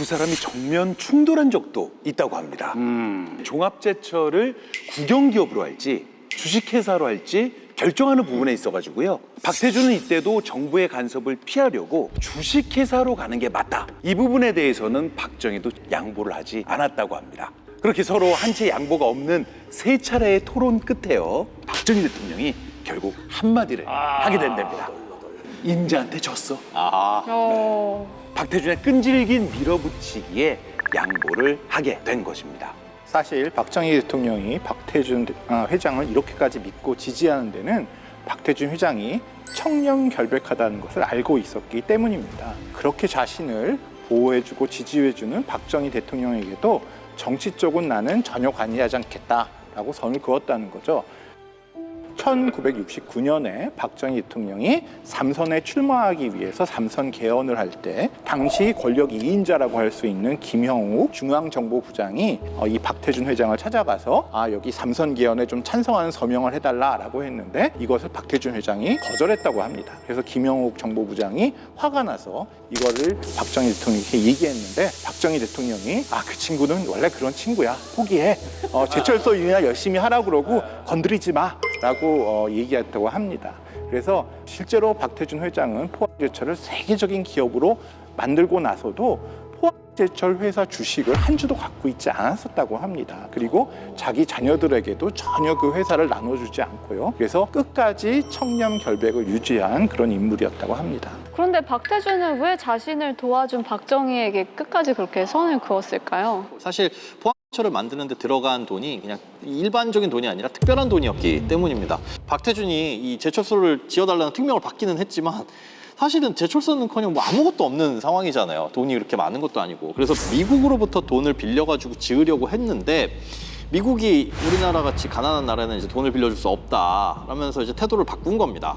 사람이 정면 충돌한 적도 있다고 합니다. 종합제철을 국영기업으로 할지 주식회사로 할지 결정하는 부분에 있어가지고요. 박태준은 이때도 정부의 간섭을 피하려고 주식회사로 가는 게 맞다. 이 부분에 대해서는 박정희도 양보를 하지 않았다고 합니다. 그렇게 서로 한채 양보가 없는 세 차례의 토론 끝에요. 박정희 대통령이 결국 한마디를 하게 된답니다. 임자한테 졌어. 박태준의 끈질긴 밀어붙이기에 양보를 하게 된 것입니다. 사실 박정희 대통령이 박태준 회장을 이렇게까지 믿고 지지하는 데는 박태준 회장이 청렴결백하다는 것을 알고 있었기 때문입니다. 그렇게 자신을 보호해주고 지지해주는 박정희 대통령에게도 정치적으로 나는 전혀 관여하지 않겠다라고 선을 그었다는 거죠. 1969년에 박정희 대통령이 삼선에 출마하기 위해서 삼선 개헌을 할 때 당시 권력 2인자라고 할 수 있는 김형욱 중앙정보부장이 이 박태준 회장을 찾아가서 여기 삼선 개헌에 좀 찬성하는 서명을 해달라라고 했는데 이것을 박태준 회장이 거절했다고 합니다. 그래서 김형욱 정보부장이 화가 나서 이거를 박정희 대통령에게 얘기했는데 박정희 대통령이 그 친구는 원래 그런 친구야, 포기해, 제철소 일이나 열심히 하라고 그러고 건드리지 마 라고 얘기했다고 합니다. 그래서 실제로 박태준 회장은 포항제철을 세계적인 기업으로 만들고 나서도 포항제철 회사 주식을 한 주도 갖고 있지 않았었다고 합니다. 그리고 자기 자녀들에게도 전혀 그 회사를 나눠주지 않고요. 그래서 끝까지 청렴결백을 유지한 그런 인물이었다고 합니다. 그런데 박태준은 왜 자신을 도와준 박정희에게 끝까지 그렇게 선을 그었을까요? 사실 포항제철을 만드는 데 들어간 돈이 그냥 일반적인 돈이 아니라 특별한 돈이었기 때문입니다. 박태준이 이 제철소를 지어달라는 특명을 받기는 했지만 사실은 제철소는커녕 뭐 아무것도 없는 상황이잖아요. 돈이 그렇게 많은 것도 아니고. 그래서 미국으로부터 돈을 빌려가지고 지으려고 했는데 미국이 우리나라 같이 가난한 나라는 이제 돈을 빌려줄 수 없다 라면서 이제 태도를 바꾼 겁니다.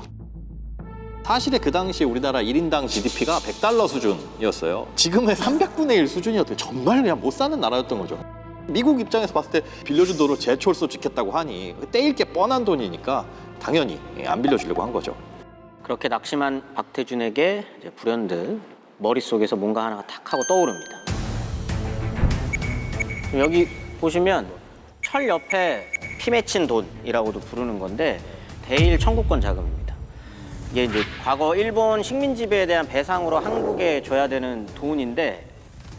사실에 그 당시에 우리나라 1인당 GDP가 $100 수준이었어요. 지금의 300분의 1 수준이었대요. 정말 그냥 못 사는 나라였던 거죠. 미국 입장에서 봤을 때 빌려준 돈으로 제철소 짓겠다고 하니 떼일 게 뻔한 돈이니까 당연히 안 빌려주려고 한 거죠. 그렇게 낙심한 박태준에게 이제 불현듯 머릿속에서 뭔가 하나가 탁 하고 떠오릅니다. 여기 보시면 철 옆에 피 맺힌 돈이라고도 부르는 건데 대일 청구권 자금입니다. 이게 이제 과거 일본 식민 지배에 대한 배상으로 한국에 줘야 되는 돈인데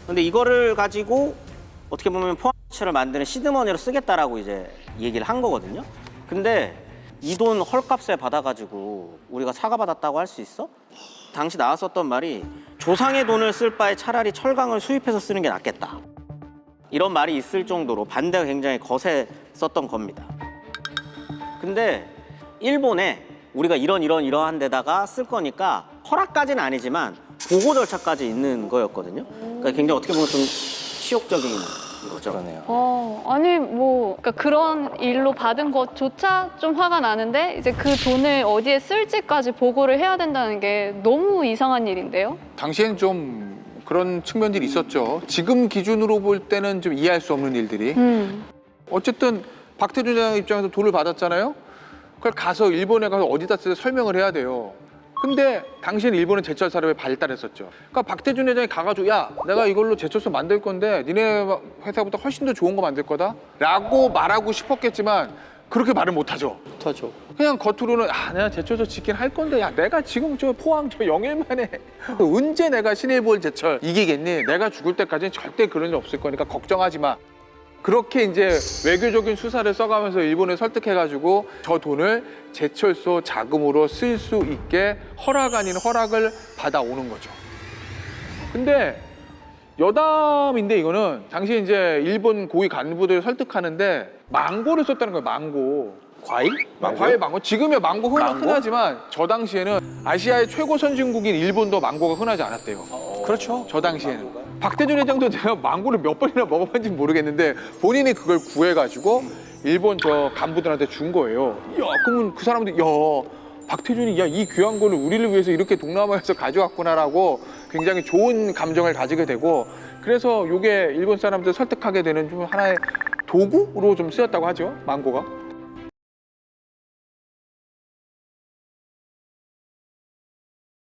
근데 이거를 가지고 어떻게 보면 포항제철을 만드는 시드머니로 쓰겠다라고 이제 얘기를 한 거거든요. 근데 이 돈 헐값에 받아가지고 우리가 사과받았다고 할 수 있어? 당시 나왔었던 말이 조상의 돈을 쓸 바에 차라리 철강을 수입해서 쓰는 게 낫겠다. 이런 말이 있을 정도로 반대가 굉장히 거셌었던 겁니다. 근데 일본에 우리가 이러한 데다가 쓸 거니까 허락까지는 아니지만 보고 절차까지 있는 거였거든요. 그러니까 굉장히 어떻게 보면 좀 치욕적인 거죠. 그러네요. 아니 뭐 그러니까 그런 일로 받은 것조차 좀 화가 나는데 이제 그 돈을 어디에 쓸지까지 보고를 해야 된다는 게 너무 이상한 일인데요. 당시엔 좀 그런 측면들이 있었죠. 지금 기준으로 볼 때는 좀 이해할 수 없는 일들이. 어쨌든 박태준 회장 입장에서 돈을 받았잖아요. 그걸 가서 일본에 가서 어디다 쓰자 설명을 해야 돼요. 근데 당시에는 일본은 제철 산업에 발달했었죠. 그러니까 박태준 회장이 가가지고 야 내가 이걸로 제철소 만들 건데 니네 회사보다 훨씬 더 좋은 거 만들 거다 라고 말하고 싶었겠지만 그렇게 말을 못하죠. 못하죠. 그냥 겉으로는 내가 제철소 짓긴 할 건데 야 내가 지금 저 포항 저 영일만에 언제 내가 신일볼 제철 이기겠니? 내가 죽을 때까지는 절대 그런 일 없을 거니까 걱정하지 마. 그렇게 이제 외교적인 수사를 써가면서 일본을 설득해가지고 저 돈을 제철소 자금으로 쓸 수 있게 허락 아닌 허락을 받아오는 거죠. 근데 여담인데 이거는 당시에 이제 일본 고위 간부들을 설득하는데 망고를 썼다는 거예요. 망고. 과일? 과일 망고. 지금의 망고 흔하지만 저 당시에는 아시아의 최고 선진국인 일본도 망고가 흔하지 않았대요. 그렇죠. 저 당시에는. 박태준 회장도 제가 망고를 몇 번이나 먹어봤는지 모르겠는데 본인이 그걸 구해가지고 일본 저 간부들한테 준 거예요. 야, 그러면 그 사람들이 야, 박태준이 이 귀한 거를 우리를 위해서 이렇게 동남아에서 가져왔구나라고 굉장히 좋은 감정을 가지게 되고 그래서 이게 일본 사람들 설득하게 되는 좀 하나의 도구로 좀 쓰였다고 하죠, 망고가.